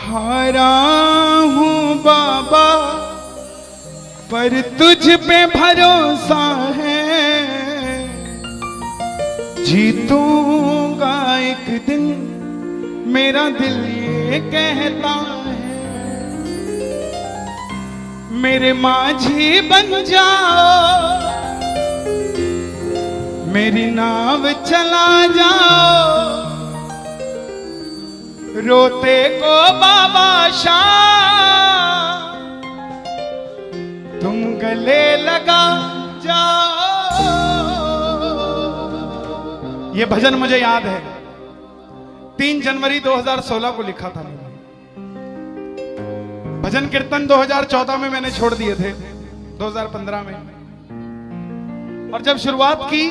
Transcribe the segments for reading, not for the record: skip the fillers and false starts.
हारा हूँ बाबा पर तुझ पे भरोसा है, जीतूंगा एक दिन मेरा दिल ये कहता है। मेरे माझी बन जाओ, मेरी नाव चला जाओ, रोते को बाबा शाह तुम गले लगा जाओ। ये भजन मुझे याद है, 3 जनवरी 2016 को लिखा था मैंने। भजन कीर्तन 2014 में मैंने छोड़ दिए थे, 2015 में। और जब शुरुआत की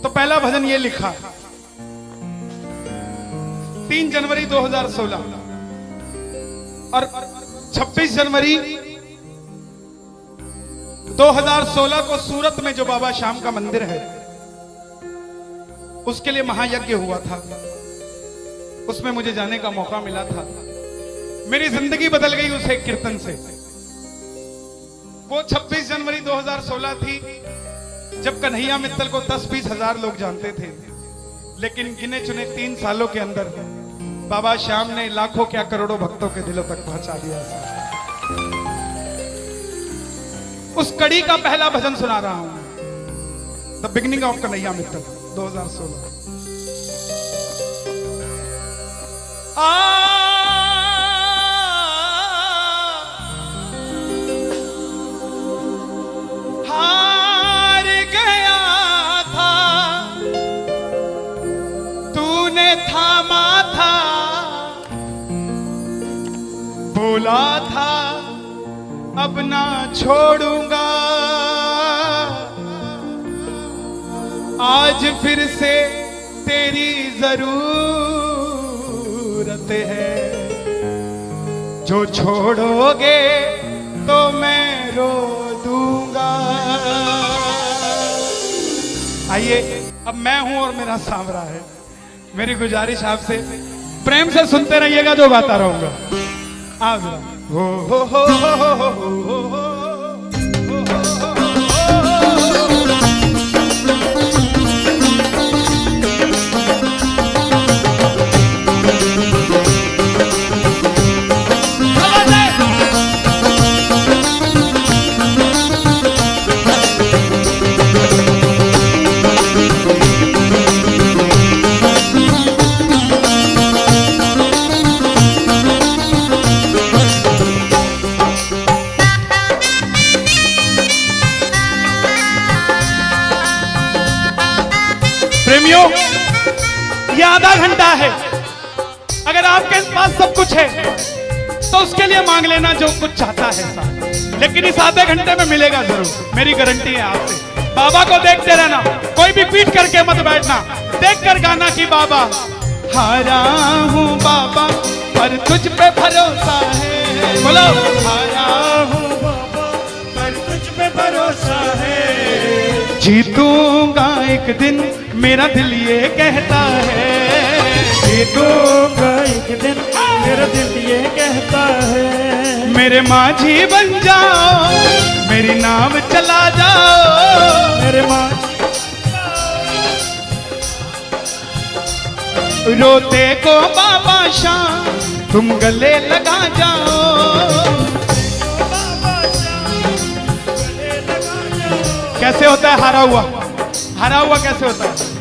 तो पहला भजन ये लिखा 3 जनवरी 2016। और 26 जनवरी 2016 को सूरत में जो बाबा श्याम का मंदिर है उसके लिए महायज्ञ हुआ था, उसमें मुझे जाने का मौका मिला था। मेरी जिंदगी बदल गई उस एक कीर्तन से। वो 26 जनवरी 2016 थी जब कन्हैया मित्तल को 10-20 हजार लोग जानते थे, लेकिन गिने चुने 3 सालों के अंदर बाबा श्याम ने लाखों क्या करोड़ों भक्तों के दिलों तक पहुंचा दिया। उस कड़ी का पहला भजन सुना रहा हूं, the beginning of Kanhaiya Mittal 2016। हार गया था तूने थामा था, बोला था अब ना छोड़ूंगा, आज फिर से तेरी जरूरत है, जो छोड़ोगे तो मैं रो दूंगा। आइए, अब मैं हूं और मेरा सांवरा है। मेरी गुजारिश आपसे, प्रेम से सुनते रहिएगा जो गाता रहूंगा। आप हो हो हो हो हो हो हो हो। प्रेमियों, ये आधा घंटा है। अगर आपके पास सब कुछ है तो उसके लिए मांग लेना जो कुछ चाहता है साहब, लेकिन इस आधे घंटे में मिलेगा जरूर, मेरी गारंटी है आपसे। बाबा को देखते रहना, कोई भी पीट करके मत बैठना, देख कर गाना कि बाबा हारा हूँ बाबा पर तुझ पे भरोसा है। बोलो हारा हूँ बाबा पर तुझ पे भरोसा है, जीतूंगा एक दिन मेरा दिल ये कहता है, जीतूंगा एक दिन मेरा दिल ये कहता है। मेरे माझी बन जाओ, मेरी नाव चला जाओ, मेरे माझी रोते को बाबा शाम तुम गले लगा जाओ। कैसे होता है हारा हुआ? हारा हुआ कैसे होता है?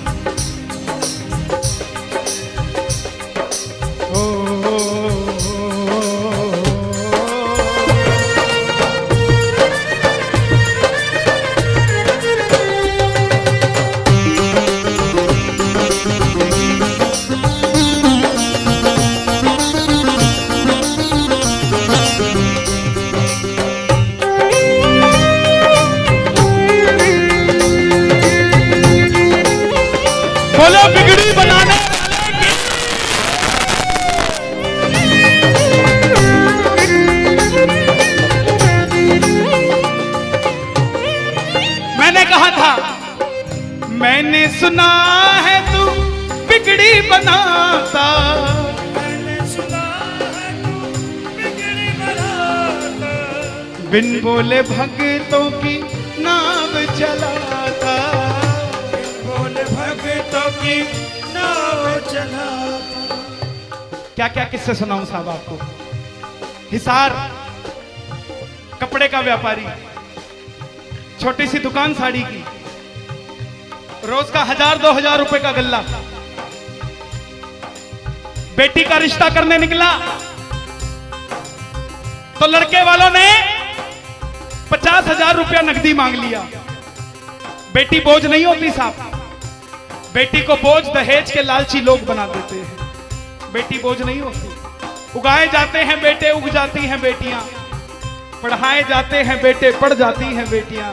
बोलो बिगड़ी बनाने मैंने कहा था, मैंने सुना है तू बिगड़ी बनाता, मैंने सुना बिन बोले भक्तों की नाव चलाता, बिन बोले भक्तों की नाव चलाता। क्या क्या किस्से सुनाऊं साहब आपको। हिसार कपड़े का व्यापारी, छोटी सी दुकान साड़ी की, रोज का 1000-2000 रुपए का गल्ला। बेटी का रिश्ता करने निकला तो लड़के वालों ने 50,000 रुपया नकदी मांग लिया। बेटी बोझ नहीं होती साहब, बेटी को बोझ दहेज के लालची लोग बना देते हैं। बेटी बोझ नहीं होती। उगाए जाते हैं बेटे, उग जाती हैं बेटियां। पढ़ाए जाते हैं बेटे, पढ़ जाती हैं बेटियां।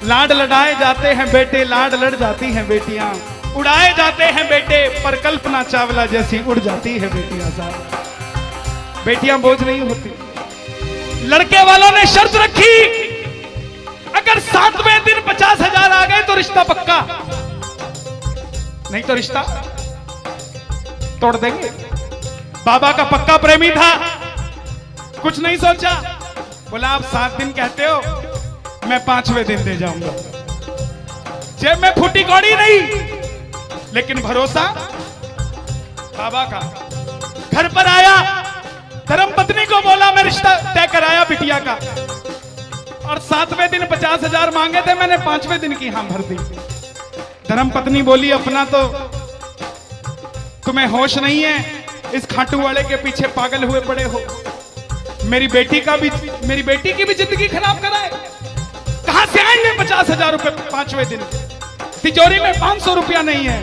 लाड लड़ाए जाते हैं बेटे, लाड लड़ जाती हैं बेटियां। उड़ाए जाते हैं बेटे, पर कल्पना चावला जैसी उड़ जाती है बेटियां साहब। बेटियां बोझ नहीं होती। लड़के वालों ने शर्त रखी, अगर 7वें दिन 50,000 आ गए तो रिश्ता पक्का, नहीं तो रिश्ता तोड़ देंगे। बाबा का पक्का प्रेमी था, कुछ नहीं सोचा, बोला आप 7 दिन कहते हो, मैं 5वें दिन दे जाऊंगा। जेब में फूटी कौड़ी नहीं, लेकिन भरोसा बाबा का। घर पर आया, धर्म पत्नी को बोला मैं रिश्ता तय कराया बिटिया का, और 7वें दिन 50,000 मांगे थे, मैंने 5वें दिन की हां भर दी। धर्म पत्नी बोली अपना तो तुम्हें होश नहीं है, इस खाटू वाले के पीछे पागल हुए पड़े हो। मेरी बेटी की भी जिंदगी खराब कराए। कहां से आएंगे 50,000 रुपए 5वें दिन? तिजोरी में 500 रुपया नहीं है।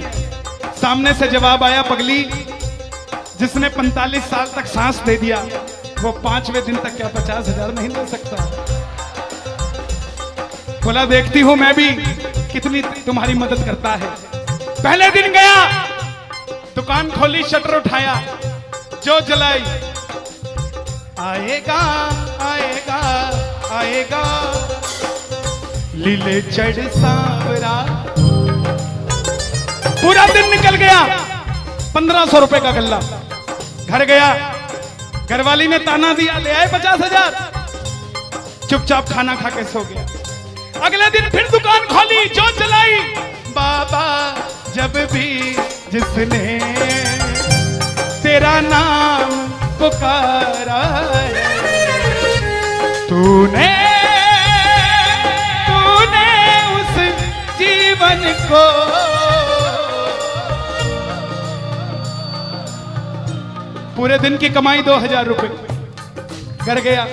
सामने से जवाब आया, पगली जिसने 45 साल तक सांस दे दिया, वो 5वें दिन तक क्या 50,000 नहीं दे सकता? बोला देखती हूं मैं भी कितनी तुम्हारी मदद करता है। पहले दिन गया, दुकान खोली, शटर उठाया, जो जलाई, आएगा आएगा आएगा लीले चढ़ सांवरा। पूरा दिन निकल गया, 1500 रुपए का गल्ला। घर गया, घरवाली ने ताना दिया, ले आए 50,000। चुपचाप खाना खा के सो गया। अगले दिन फिर दुकान खोली, जो चलाई, बाबा जब भी जिसने तेरा नाम पुकारा तूने उस जीवन को पूरे दिन की कमाई 2,000 रुपए। घर गया,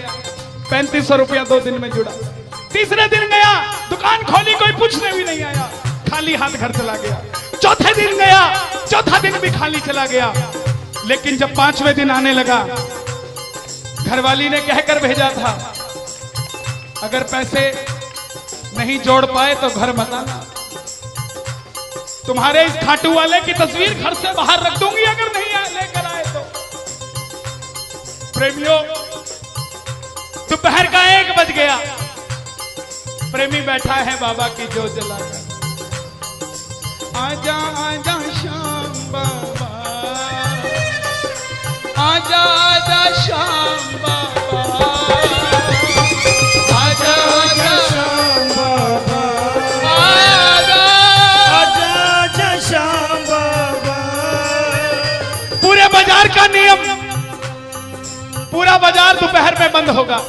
3500 रुपया 2 दिन में जुड़ा। तीसरे दिन गया, दुकान खोली, कोई पूछने भी नहीं आया, खाली हाथ घर चला गया। चौथे दिन गया, चौथा दिन भी खाली चला गया। लेकिन जब 5वें दिन आने लगा, घरवाली ने कहकर भेजा था, अगर पैसे नहीं जोड़ पाए तो घर मत आना। तुम्हारे इस खाटू वाले की तस्वीर घर से बाहर रख दूंगी अगर नहीं लेकर आए तो। प्रेमियों, दोपहर का 1 बज गया। प्रेमी बैठा है बाबा की जोत जलाकर। आजा आजा श्याम बाबा, आजा आजा श्याम बाबा, आजा आजा श्याम बाबा, आजा आजा आजा श्याम बाबा। पूरे बाजार का नियम, पूरा बाजार दोपहर में बंद होगा।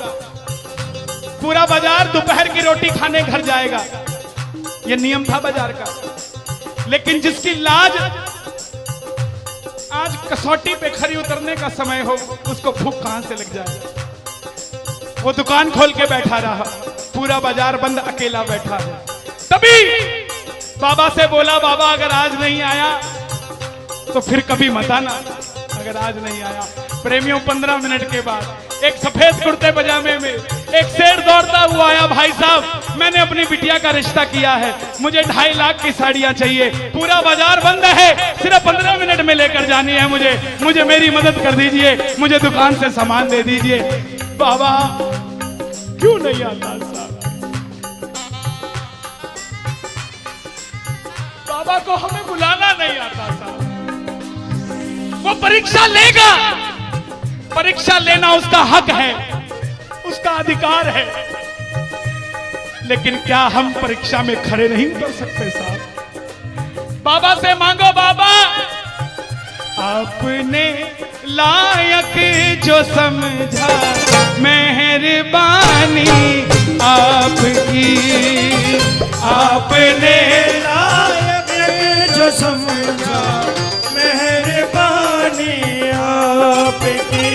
पूरा बाजार दोपहर की रोटी खाने घर जाएगा। यह नियम था बाजार का। लेकिन जिसकी लाज आज कसौटी पे खरी उतरने का समय हो, उसको भूख कहां से लग जाए। वो दुकान खोल के बैठा रहा, पूरा बाजार बंद, अकेला बैठा है। तभी बाबा से बोला, बाबा अगर आज नहीं आया तो फिर कभी मत आना, अगर आज नहीं आया। प्रेमियों, 15 मिनट के बाद एक सफेद कुर्ते पजामे में एक शेर दौड़ता हुआ आया। भाई साहब, मैंने अपनी बिटिया का रिश्ता किया है, मुझे 2.5 लाख की साड़ियां चाहिए, पूरा बाजार बंद है, सिर्फ 15 मिनट में लेकर जानी है मुझे मेरी मदद कर दीजिए, मुझे दुकान से सामान दे दीजिए। बाबा क्यों नहीं आता साहब? बाबा को हमें बुलाना नहीं आता साहब। वो परीक्षा लेगा, परीक्षा लेना उसका हक है। उसका अधिकार है, लेकिन क्या हम परीक्षा में खड़े नहीं उतर सकते साहब? बाबा से मांगो, बाबा आपने लायक जो समझा, मेहरबानी आपकी, आपने लायक जो समझा, मेहरबानी आपकी।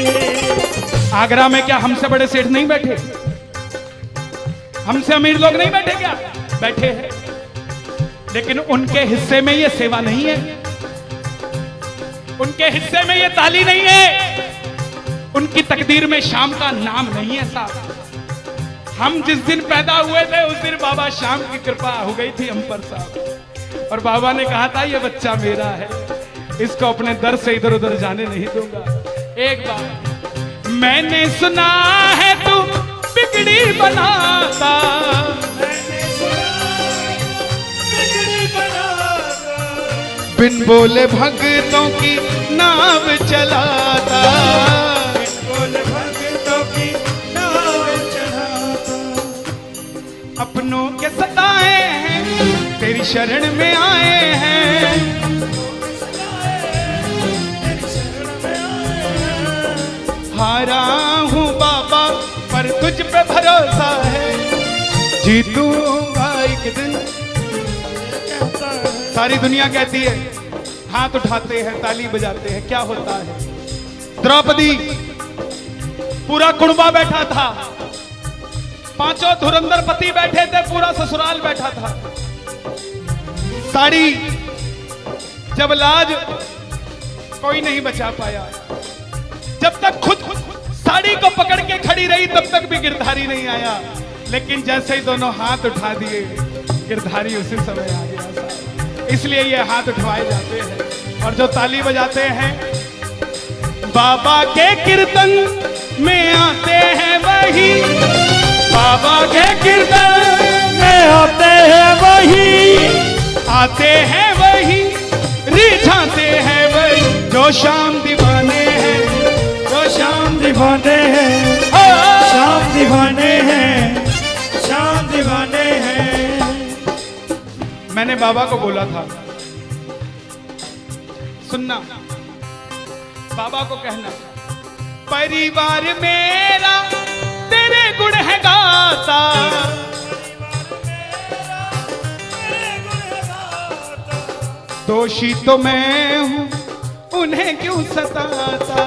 आगरा में क्या हमसे बड़े सेठ नहीं बैठे? हमसे अमीर लोग नहीं बैठे क्या? बैठे हैं, लेकिन उनके हिस्से में ये सेवा नहीं है, उनके हिस्से में ये ताली नहीं है, उनकी तकदीर में शाम का नाम नहीं है साहब। हम जिस दिन पैदा हुए थे उस दिन बाबा शाम की कृपा हो गई थी हम पर साहब, और बाबा ने कहा था ये बच्चा मेरा है, इसको अपने दर से इधर उधर जाने नहीं दूंगा। एक बार मैंने सुना है तू बिगड़ी बनाता, बिन बोले भक्तों की नाव चलाता, बिन बोले भक्तों की नाव चलाता। अपनों के सताए हैं तेरी शरण में आए हैं, हारा हूँ बाबा पर तुझ पे भरोसा है, जीतूंगा एक दिन। सारी दुनिया कहती है, हाथ उठाते हैं, ताली बजाते हैं, क्या होता है? द्रौपदी पूरा कुणबा बैठा था, पांचों धुरंधर पति बैठे थे, पूरा ससुराल बैठा था। साड़ी जब लाज कोई नहीं बचा पाया, जब तक खुद साड़ी को पकड़ के खड़ी रही तब तक भी गिरधारी नहीं आया, लेकिन जैसे ही दोनों हाथ उठा दिए गिरधारी उसी समय आ गया। इसलिए ये हाथ उठवाए जाते हैं और जो ताली बजाते हैं बाबा के कीर्तन में आते हैं वही, बाबा के कीर्तन में आते हैं वही, आते हैं वही, रिझाते हैं वही, जो शाम दीवाने हैं, जो शाम दीवाने हैं, शाम दीवाने हैं, शाम दीवाने हैं। मैंने बाबा को बोला था, सुनना, बाबा को कहना, परिवार मेरा तेरे गुण है गाता, दोषी तो मैं हूं उन्हें क्यों सताता,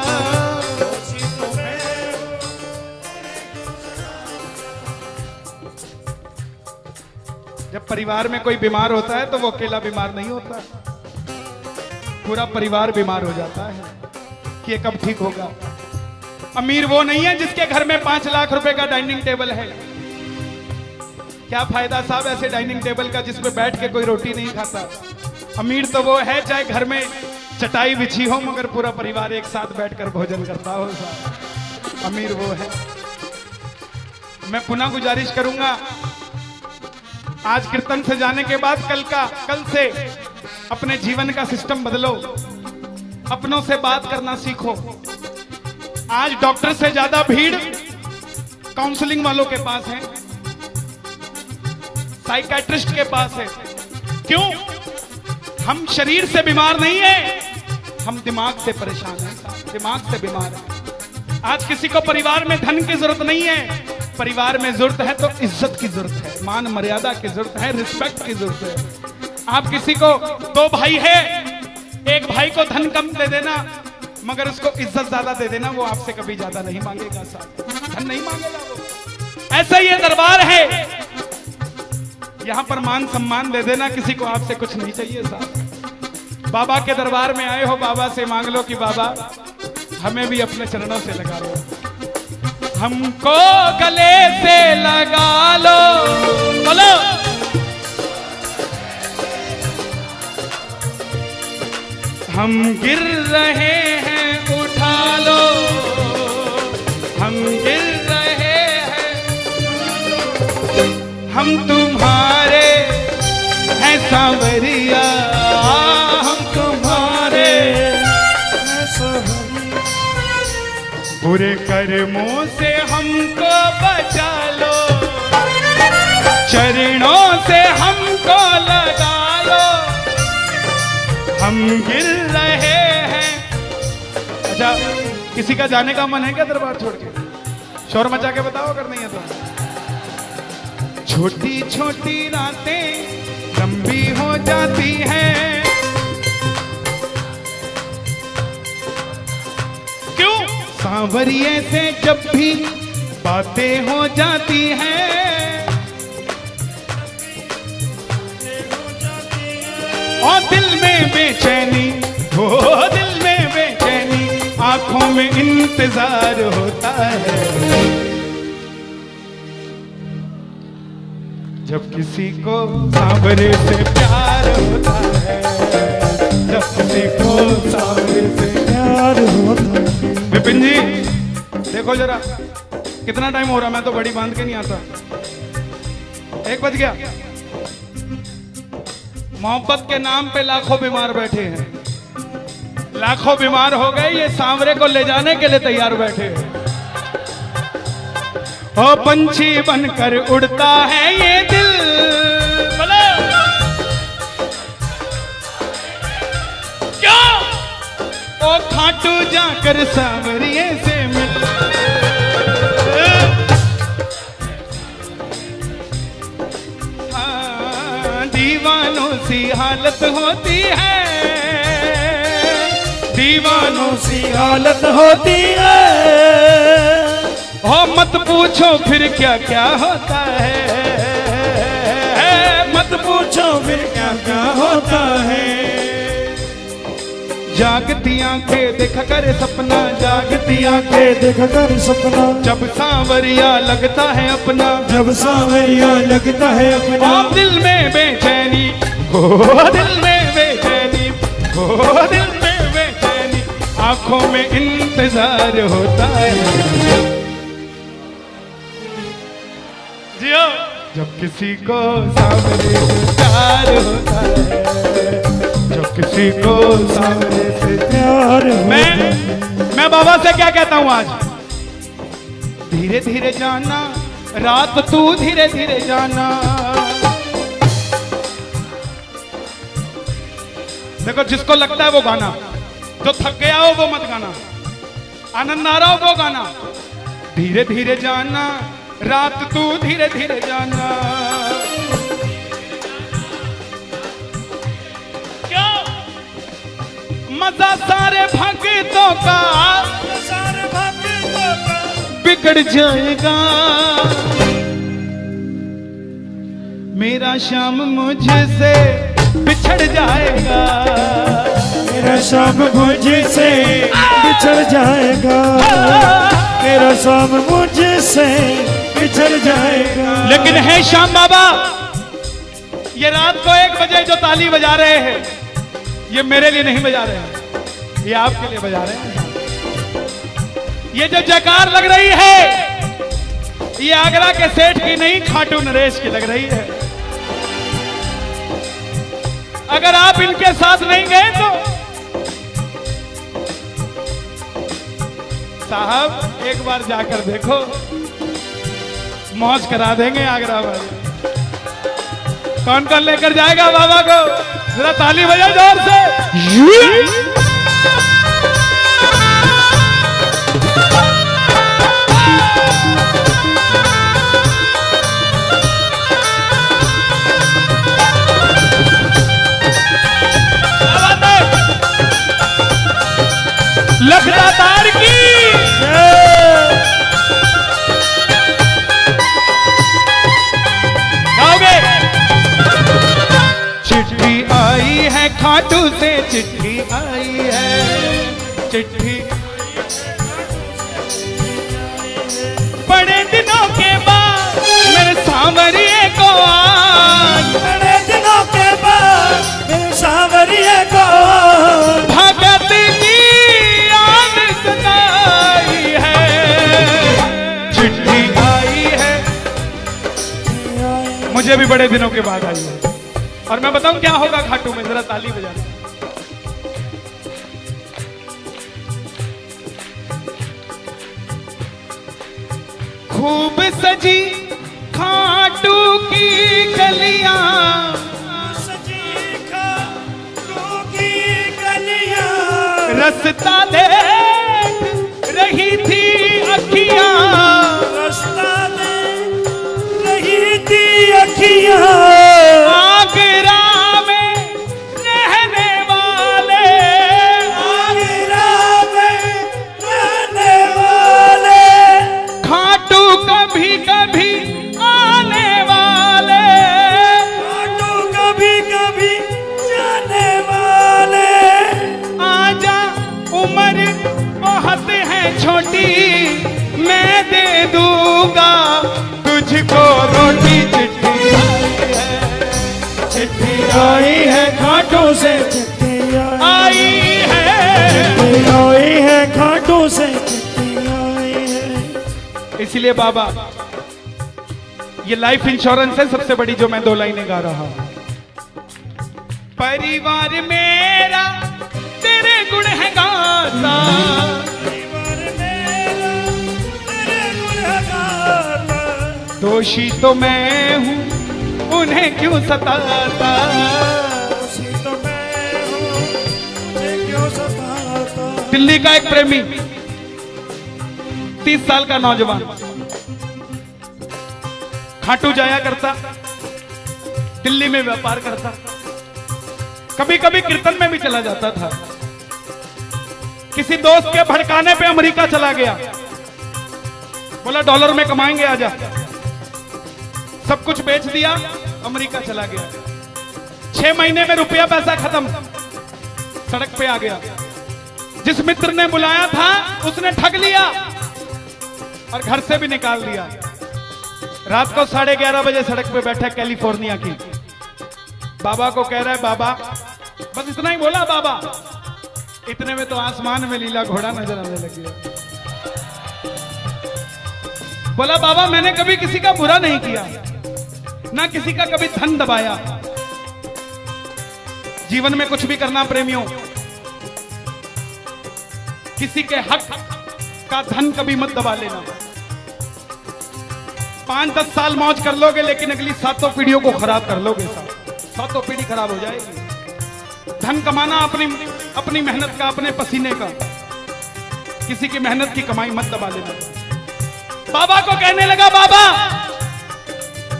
जब परिवार में कोई बीमार होता है तो वो अकेला बीमार नहीं होता, पूरा परिवार बीमार हो जाता है कि ये कब ठीक होगा। अमीर वो नहीं है जिसके घर में 5 लाख रुपए का डाइनिंग टेबल है, क्या फायदा साहब ऐसे डाइनिंग टेबल का जिसमें बैठ के कोई रोटी नहीं खाता। अमीर तो वो है चाहे घर में चटाई बिछी हो मगर पूरा परिवार एक साथ बैठकर भोजन करता हो साहब, अमीर वो है। मैं पुनः गुजारिश करूंगा, आज कीर्तन से जाने के बाद कल से अपने जीवन का सिस्टम बदलो, अपनों से बात करना सीखो। आज डॉक्टर से ज्यादा भीड़ काउंसलिंग वालों के पास है, साइकियाट्रिस्ट के पास है। क्यों? हम शरीर से बीमार नहीं है, हम दिमाग से परेशान हैं, दिमाग से बीमार हैं। आज किसी को परिवार में धन की जरूरत नहीं है, परिवार में जरूरत है तो इज्जत की जरूरत है, मान मर्यादा की जरूरत है, रिस्पेक्ट की जरूरत है। आप किसी को 2 भाई है, एक भाई को धन कम दे देना मगर उसको इज्जत ज्यादा दे देना, वो आपसे कभी ज्यादा नहीं मांगेगा साहब, धन नहीं मांगेगा वो। ऐसा ये दरबार है, यहां पर मान सम्मान दे देना, किसी को आपसे कुछ नहीं चाहिए साहब। बाबा के दरबार में आए हो, बाबा से मांग लो कि बाबा हमें भी अपने चरणों से लगा लो, हमको गले से लगा लो, बोलो हम गिर रहे हैं उठा लो, हम गिर रहे हैं, हम तुम्हारे हैं सांवरिया, हम तुम्हारे हैं सांवरिया। बुरे कर्मों से हमको बचा लो, चरणों से हमको लगा लो, हम गिर रहे हैं। अच्छा, किसी का जाने का मन है क्या दरबार छोड़ के? शोर मचा के बताओ अगर नहीं है तो। छोटी छोटी रातें लंबी हो जाती हैं, क्यों? सांवरिये से जब भी बातें हो जाती हैं, और दिल में बेचैनी, हो दिल में बेचैनी, आंखों में इंतजार होता है। जब किसी को सांवरे से प्यार होता है, जब किसी को सांवरे से प्यार होता है। विपिन जी देखो जरा कितना टाइम हो रहा, मैं तो घड़ी बांध के नहीं आता। 1 बज गया। मोहब्बत के नाम पे लाखों बीमार बैठे हैं, लाखों बीमार हो गए, ये सांवरे को ले जाने के लिए तैयार बैठे हैं। ओ पंछी बनकर उड़ता है ये दिल, बोलो क्या? ओ खाटू जाकर सांवरिये से मिल, दीवानों सी हालत होती है, दीवानों सी हालत होती है। हो मत पूछो फिर क्या क्या होता है, मत पूछो फिर क्या क्या होता है। जागती आंखें देखा कर सपना, जागती आंखें देखा कर सपना, जब सांवरिया लगता है अपना, जब सांवरिया लगता है अपना। और दिल में बेचैनी, हो दिल में बेचैनी, हो दिल में बेचैनी, आंखों में इंतजार होता है। जियो जब किसी को सांवरे से प्यार होता है, जब किसी को सांवरे से प्यार मैं बाबा से क्या कहता हूं आज? धीरे धीरे जाना, रात तू धीरे धीरे जाना। देखो जिसको लगता है वो गाना, जो थक गया हो वो मत गाना, आनंद आ रहा हो वो गाना। धीरे धीरे जाना, रात तू धीरे धीरे जाना। क्या मजा सारे भक्तों का, सारे भक्तों का बिगड़ जाएगा। मेरा श्याम मुझसे बिछड़ जाएगा, मेरा शाम मुझसे बिछड़ जाएगा, मेरा शाम मुझसे बिछड़ जाएगा। लेकिन है श्याम बाबा, ये रात को 1 बजे जो ताली बजा रहे हैं, ये मेरे लिए नहीं बजा रहे हैं, ये आपके लिए बजा रहे हैं। ये जो जयकार लग रही है, ये आगरा के सेठ की नहीं, खाटू नरेश की लग रही है। अगर आप इनके साथ नहीं गए तो साहब एक बार जाकर देखो, मौज करा देंगे आगरा वाले। कौन कौन लेकर जाएगा बाबा को? जरा ताली बजाओ जोर से। लखदातार की गाओगे? चिट्ठी आई है खाटू से, चिट्ठी आई है, चिट्ठी बड़े दिनों के बाद मेरे सांवरिये को आज, बड़े दिनों के बाद मेरे सांवरिये को भगत की याद सताई है। चिट्ठी आई है, मुझे भी बड़े दिनों के बाद आई है। और मैं बताऊं क्या होगा खाटू में, जरा ताली बजाना। खूब सजी खाटू की गलियां, सजी खाटू की गलियां, रास्ता देख रही थी अखियां, रास्ता देख रही थी अखियां, आगरा में रहने वाले, आगरा में रहने वाले, खाटू कभी कभी आने वाले, खाटू कभी कभी जाने वाले, आजा उम्र बहुत है छोटी, मैं दे दूंगा तुझको रोटी। चिट्ठी आई है खाटू से, चिट्ठी आई है, चिट्ठी आई है खाटू से, चिट्ठी आई है। इसलिए बाबा ये लाइफ इंश्योरेंस है सबसे बड़ी जो मैं 2 लाइनें गा रहा हूं। परिवार मेरा तेरे गुण है गाता, परिवार मेरा तेरे गुण है गाता, दोषी तो मैं हूं उन्हें क्यों सताता, दोषी तो मैं हूं मुझे क्यों सताता। दिल्ली का एक प्रेमी 30 साल का नौजवान खाटू जाया करता, दिल्ली में व्यापार करता, कभी कभी कीर्तन में भी चला जाता था। किसी दोस्त के भड़काने पे अमेरिका चला गया, बोला डॉलर में कमाएंगे आजा, सब कुछ बेच दिया, अमेरिका चला गया। 6 महीने में रुपया पैसा खत्म, सड़क पे आ गया। जिस मित्र ने बुलाया था उसने ठग लिया और घर से भी निकाल दिया। रात को 11:30 बजे सड़क पे बैठा कैलिफोर्निया की, बाबा को कह रहा है बाबा, बस इतना ही बोला बाबा, इतने में तो आसमान में लीला घोड़ा नजर आने लग गया। बोला बाबा मैंने कभी किसी का बुरा नहीं किया, ना किसी का कभी धन दबाया। जीवन में कुछ भी करना प्रेमियों, किसी के हक का धन कभी मत दबा लेना। 5-10 साल मौज कर लोगे लेकिन अगली 7 पीढ़ियों को खराब कर लोगे। 7 पीढ़ी खराब हो जाएगी। धन कमाना अपनी मेहनत का, अपने पसीने का, किसी की मेहनत की कमाई मत दबा लेना। बाबा को कहने लगा बाबा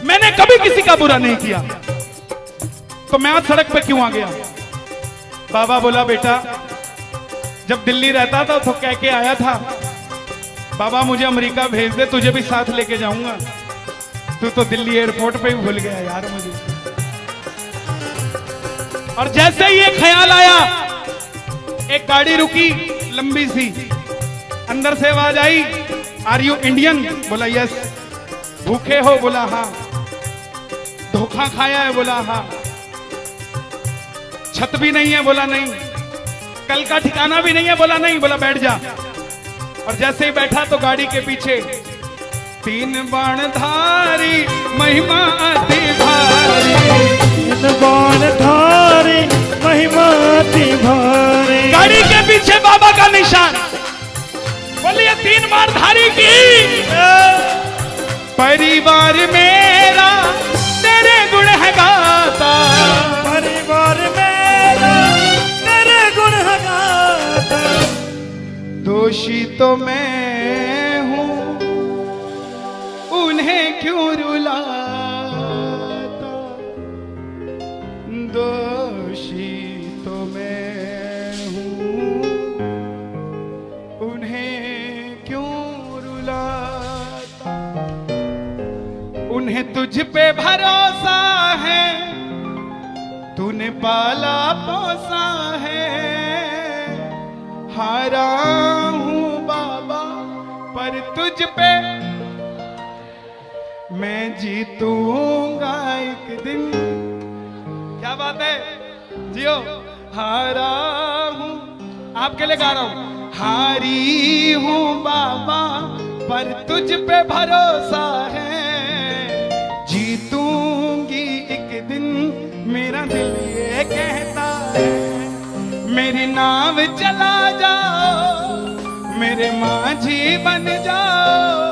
मैंने कभी किसी का बुरा नहीं किया, तो मैं आज सड़क पे क्यों आ गया। बाबा बोला बेटा जब दिल्ली रहता था तो कह के आया था बाबा मुझे अमेरिका भेज दे, तुझे भी साथ लेके जाऊंगा। तू तो दिल्ली एयरपोर्ट पे ही भूल गया यार मुझे। और जैसे ही ये ख्याल आया, एक गाड़ी रुकी लंबी सी, अंदर से आवाज आई आर यू इंडियन? बोला यस। भूखे हो? बोला हाँ। धोखा खाया है? बोला हाँ। छत भी नहीं है? बोला नहीं। कल का ठिकाना भी नहीं है? बोला नहीं। बोला बैठ जा। और जैसे ही बैठा तो गाड़ी के पीछे 3 बाणधारी महिमा अति भारी, 3 बाणधारी महिमा अति भारी। गाड़ी के पीछे बाबा का निशान। बोलिए 3 बाणधारी की। परिवार मेरा तेरे गुण है गाता, परिवार मेरा तेरे गुण है गाता। दोषी तो मैं हूं उन्हें क्यों रुलाता, दोषी तो मैं हूं उन्हें क्यों रुलाता। उन्हें तुझ पे भरोसा है, तूने पाला पोसा है। हारा हूं बाबा पर तुझ पे मैं जीतूंगा एक दिन। क्या बात है जियो। हारा हूं, आपके लिए गा रहा हूं। हारी हूं बाबा पर तुझ पे भरोसा है, जीतूंगी एक दिन मेरा दिल ये कहता है। मेरी नाव चला जाओ, मेरे माझी बन जाओ,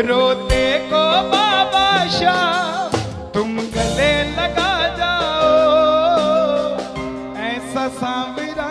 रोते को बाबा शाह तुम गले लगा जाओ, ऐसा सांवरा